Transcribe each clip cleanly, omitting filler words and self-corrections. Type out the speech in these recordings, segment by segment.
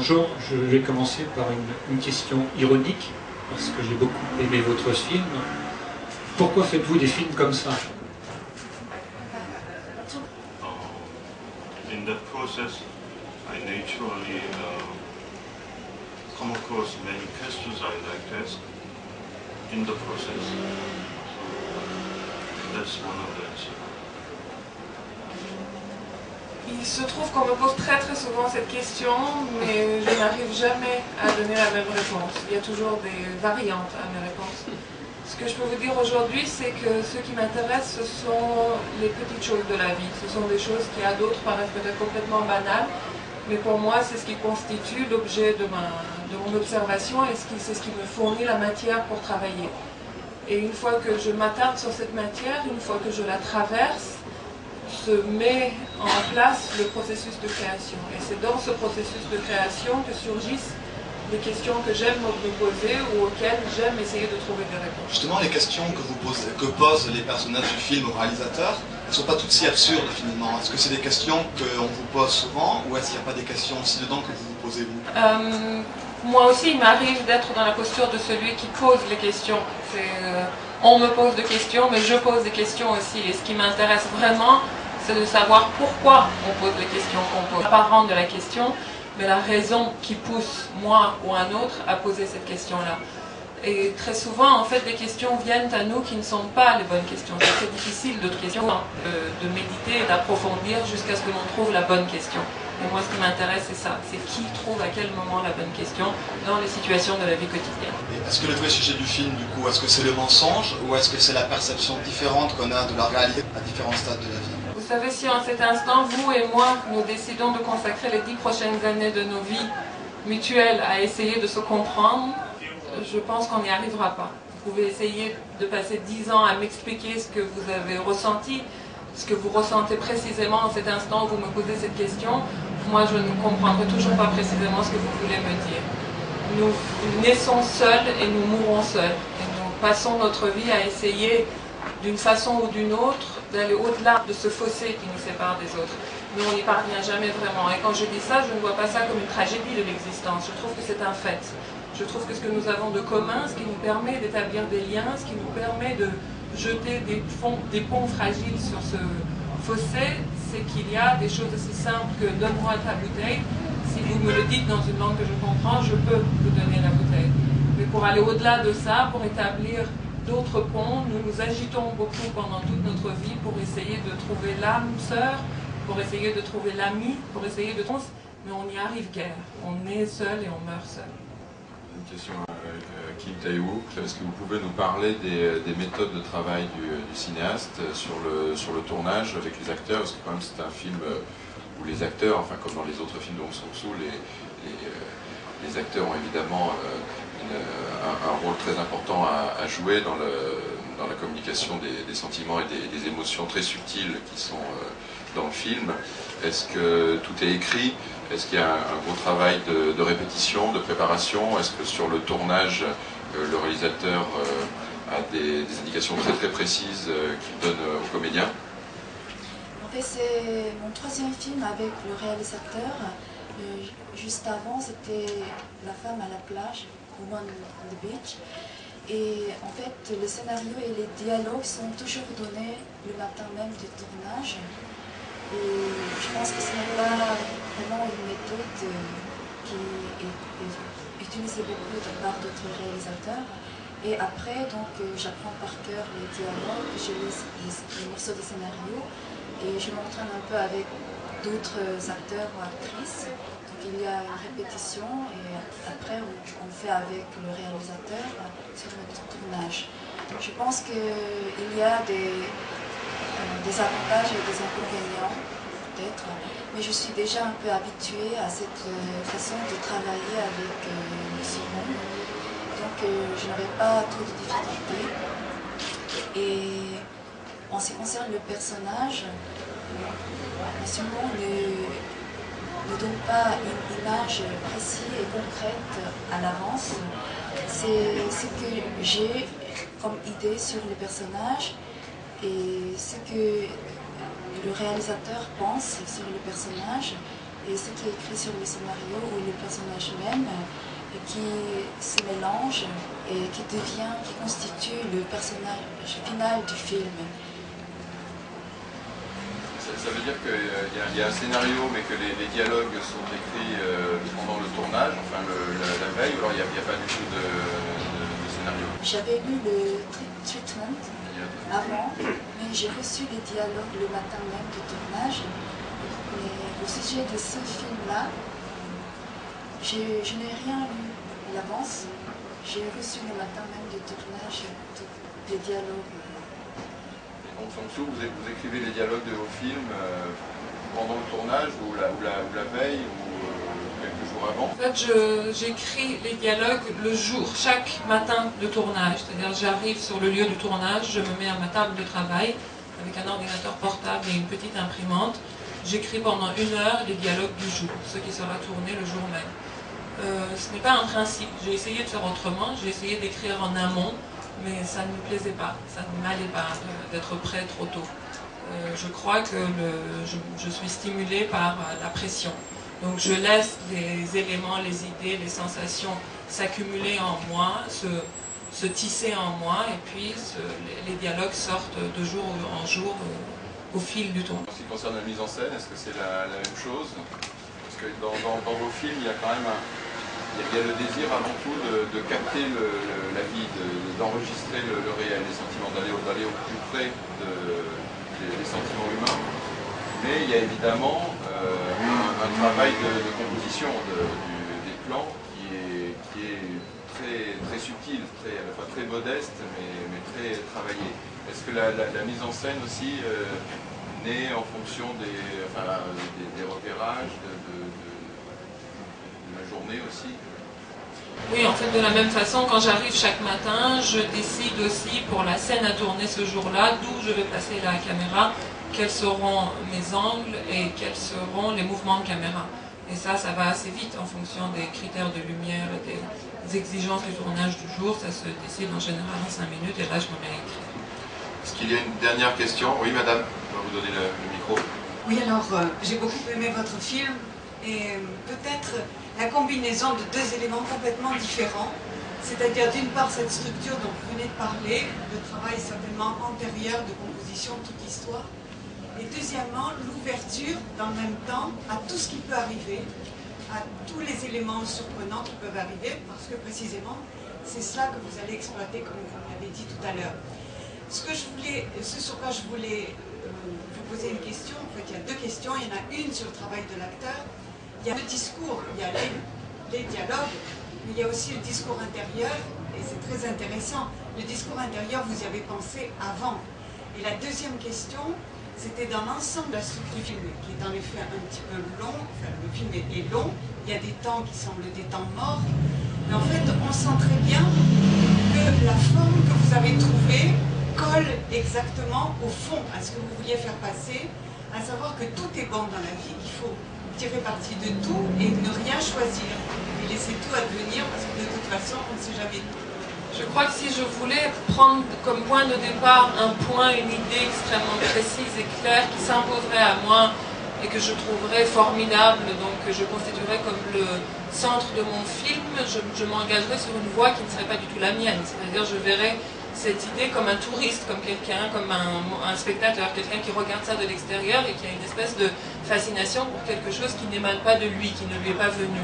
Bonjour, je vais commencer par une question ironique, parce que j'ai beaucoup aimé votre film. Pourquoi faites-vous des films comme ça? In that process, I naturally come across many questions I like to ask in the process. So that's one of the answers. Il se trouve qu'on me pose très souvent cette question, mais je n'arrive jamais à donner la même réponse. Il y a toujours des variantes à mes réponses. Ce que je peux vous dire aujourd'hui, c'est que ce qui m'intéresse, ce sont les petites choses de la vie. Ce sont des choses qui à d'autres paraissent peut-être complètement banales, mais pour moi, c'est ce qui constitue l'objet de mon observation et c'est ce qui me fournit la matière pour travailler. Et une fois que je m'attarde sur cette matière, une fois que je la traverse, se met en place le processus de création. Et c'est dans ce processus de création que surgissent les questions que j'aime me poser ou auxquelles j'aime essayer de trouver des réponses. Justement, les questions que posent les personnages du film au réalisateur, elles ne sont pas toutes si absurdes finalement. Est-ce que c'est des questions qu'on vous pose souvent ou est-ce qu'il n'y a pas des questions aussi dedans que vous vous posez vous? Moi aussi, il m'arrive d'être dans la posture de celui qui pose les questions. On me pose des questions, mais je pose des questions aussi. Et ce qui m'intéresse vraiment, c'est de savoir pourquoi on pose les questions qu'on pose. Pas rendre de la question, mais la raison qui pousse moi ou un autre à poser cette question-là. Et très souvent, en fait, des questions viennent à nous qui ne sont pas les bonnes questions. C'est très difficile d'autres questions, de méditer et d'approfondir jusqu'à ce que l'on trouve la bonne question. Et moi, ce qui m'intéresse, c'est ça. C'est qui trouve à quel moment la bonne question dans les situations de la vie quotidienne. Est-ce que le vrai sujet du film, du coup, est-ce que c'est le mensonge ou est-ce que c'est la perception différente qu'on a de la réalité à différents stades de la vie? Vous savez, si en cet instant, vous et moi, nous décidons de consacrer les 10 prochaines années de nos vies mutuelles à essayer de se comprendre, je pense qu'on n'y arrivera pas. Vous pouvez essayer de passer 10 ans à m'expliquer ce que vous avez ressenti, ce que vous ressentez précisément en cet instant où vous me posez cette question. Moi, je ne comprendrai toujours pas précisément ce que vous voulez me dire. Nous naissons seuls et nous mourrons seuls. Et nous passons notre vie à essayer, d'une façon ou d'une autre, d'aller au-delà de ce fossé qui nous sépare des autres. Mais on n'y parvient jamais vraiment. Et quand je dis ça, je ne vois pas ça comme une tragédie de l'existence. Je trouve que c'est un fait. Je trouve que ce que nous avons de commun, ce qui nous permet d'établir des liens, ce qui nous permet de jeter des ponts fragiles sur ce fossé, c'est qu'il y a des choses aussi simples que « donne-moi ta bouteille ». Si vous me le dites dans une langue que je comprends, je peux vous donner la bouteille. Mais pour aller au-delà de ça, pour établir d'autres ponts, nous nous agitons beaucoup pendant toute notre vie pour essayer de trouver l'âme sœur, pour essayer de trouver l'ami, pour essayer de... Mais on n'y arrive guère. On est seul et on meurt seul. Une question à Kim Tae-wook. Est-ce que vous pouvez nous parler des méthodes de travail du cinéaste sur le tournage avec les acteurs? Parce que quand même c'est un film où les acteurs, enfin comme dans les autres films de Hong Sang-soo, les acteurs ont évidemment un rôle très important à jouer dans la communication des sentiments et des émotions très subtiles qui sont dans le film. Est-ce que tout est écrit? Est-ce qu'il y a un gros travail de répétition, de préparation? Est-ce que sur le tournage, le réalisateur a des indications très précises qu'il donne aux comédiens? En fait, c'est mon troisième film avec le réalisateur. Juste avant, c'était La femme à la plage, Woman on the Beach. Et en fait, le scénario et les dialogues sont toujours donnés le matin même du tournage. Et je pense que ce n'est pas vraiment une méthode qui est utilisée beaucoup par d'autres réalisateurs. Et après, donc, j'apprends par cœur les dialogues, je lis les morceaux de scénario et je m'entraîne un peu avec d'autres acteurs ou actrices. Donc il y a une répétition et après on fait avec le réalisateur sur le tournage. Je pense qu'il y a des avantages et des inconvénients, peut-être, mais je suis déjà un peu habituée à cette façon de travailler avec le second, donc je n'aurai pas trop de difficultés. Et en ce qui concerne le personnage, le second ne donne pas une image précise et concrète à l'avance. C'est ce que j'ai comme idée sur le personnage et ce que le réalisateur pense sur le personnage. et ce qui est écrit sur le scénario ou le personnage même qui se mélange et qui constitue le personnage final du film. Ça veut dire qu'il y a un scénario, mais que les dialogues sont écrits pendant le tournage, enfin la veille, ou alors il n'y a pas du tout de scénario? J'avais lu le treatment avant, mais j'ai reçu les dialogues le matin même du tournage. Mais au sujet de ce film-là, je n'ai rien lu à l'avance. J'ai reçu le matin même du tournage les dialogues. En fonction, vous écrivez les dialogues de vos films pendant le tournage ou la veille ou quelques jours avant? En fait, j'écris les dialogues le jour, chaque matin de tournage. C'est-à-dire, j'arrive sur le lieu du tournage, je me mets à ma table de travail avec un ordinateur portable et une petite imprimante. J'écris pendant 1 heure les dialogues du jour, ce qui sera tourné le jour même. Ce n'est pas un principe. J'ai essayé de faire autrement, j'ai essayé d'écrire en amont, mais ça ne me plaisait pas, ça ne m'allait pas d'être prêt trop tôt. Je crois que je suis stimulée par la pression. Donc je laisse les éléments, les idées, les sensations s'accumuler en moi, se tisser en moi, et puis les dialogues sortent de jour en jour au fil du tournage. En ce qui concerne la mise en scène, est-ce que c'est la même chose? Parce que dans vos films, il y a quand même il y a le désir avant tout de capter la vie, d'enregistrer le réel, les sentiments, d'aller au plus près des sentiments humains. Mais il y a évidemment un travail de composition des plans qui est très subtil, très modeste, mais très travaillé. Est-ce que la mise en scène aussi naît en fonction des repérages, de la journée aussi? Oui, en fait, de la même façon, quand j'arrive chaque matin, je décide aussi pour la scène à tourner ce jour-là, d'où je vais placer la caméra, quels seront mes angles et quels seront les mouvements de caméra. Et ça va assez vite en fonction des critères de lumière et des exigences du tournage du jour. Ça se décide en général en 5 minutes et là, je me mets à écrire. Est-ce qu'il y a une dernière question? Oui, madame, je vais vous donner le micro. Oui, alors, j'ai beaucoup aimé votre film et peut-être la combinaison de 2 éléments complètement différents, c'est-à-dire d'une part cette structure dont vous venez de parler, le travail certainement antérieur de composition, toute l'histoire, et deuxièmement l'ouverture dans le même temps à tout ce qui peut arriver, à tous les éléments surprenants qui peuvent arriver, parce que précisément c'est cela que vous allez exploiter comme vous l'avez dit tout à l'heure. Ce sur quoi je voulais vous poser une question, en fait il y a 2 questions, il y en a une sur le travail de l'acteur. Il y a le discours, il y a les dialogues, mais il y a aussi le discours intérieur, et c'est très intéressant. Le discours intérieur, vous y avez pensé avant. Et la deuxième question, c'était dans l'ensemble de la structure du film, qui est en effet un petit peu long, enfin le film est long, il y a des temps qui semblent des temps morts, mais en fait on sent très bien que la forme que vous avez trouvée colle exactement au fond à ce que vous vouliez faire passer, à savoir que tout est bon dans la vie, il faut tirer parti de tout et ne rien choisir et laisser tout advenir parce que de toute façon on ne sait jamais tout. Je crois que si je voulais prendre comme point de départ un point, une idée extrêmement précise et claire qui s'imposerait à moi et que je trouverais formidable, donc que je constituerais comme le centre de mon film, je m'engagerais sur une voie qui ne serait pas du tout la mienne. C'est-à-dire je verrais cette idée comme un touriste, comme quelqu'un, comme un spectateur, quelqu'un qui regarde ça de l'extérieur et qui a une espèce de fascination pour quelque chose qui n'émane pas de lui, qui ne lui est pas venu.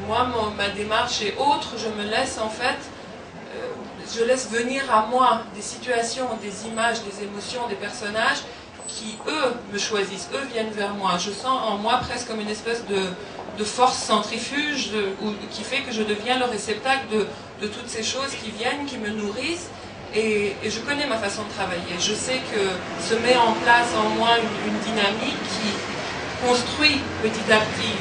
Moi, ma démarche est autre, je me laisse en fait, je laisse venir à moi des situations, des images, des émotions, des personnages qui, eux, me choisissent, eux viennent vers moi. Je sens en moi presque comme une espèce de force centrifuge qui fait que je deviens le réceptacle de toutes ces choses qui viennent, qui me nourrissent, et je connais ma façon de travailler. Je sais que se met en place en moi une dynamique qui construit petit à petit,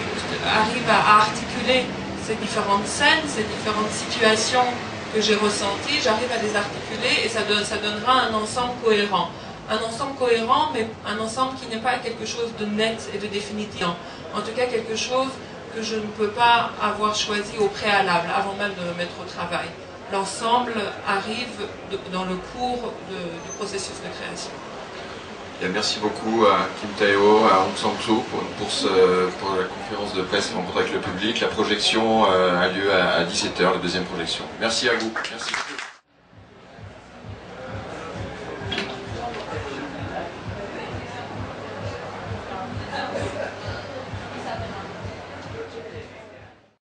arrive à articuler ces différentes scènes, ces différentes situations que j'ai ressenties, j'arrive à les articuler et ça donnera un ensemble cohérent. Un ensemble cohérent, mais un ensemble qui n'est pas quelque chose de net et de définitif. En tout cas, quelque chose que je ne peux pas avoir choisi au préalable, avant même de me mettre au travail. L'ensemble arrive dans le cours du processus de création. Et merci beaucoup à Kim Tae-ho, à Hong Sang-soo pour la conférence de presse Rencontre avec le public. La projection a lieu à 17h, la deuxième projection. Merci à vous. Merci.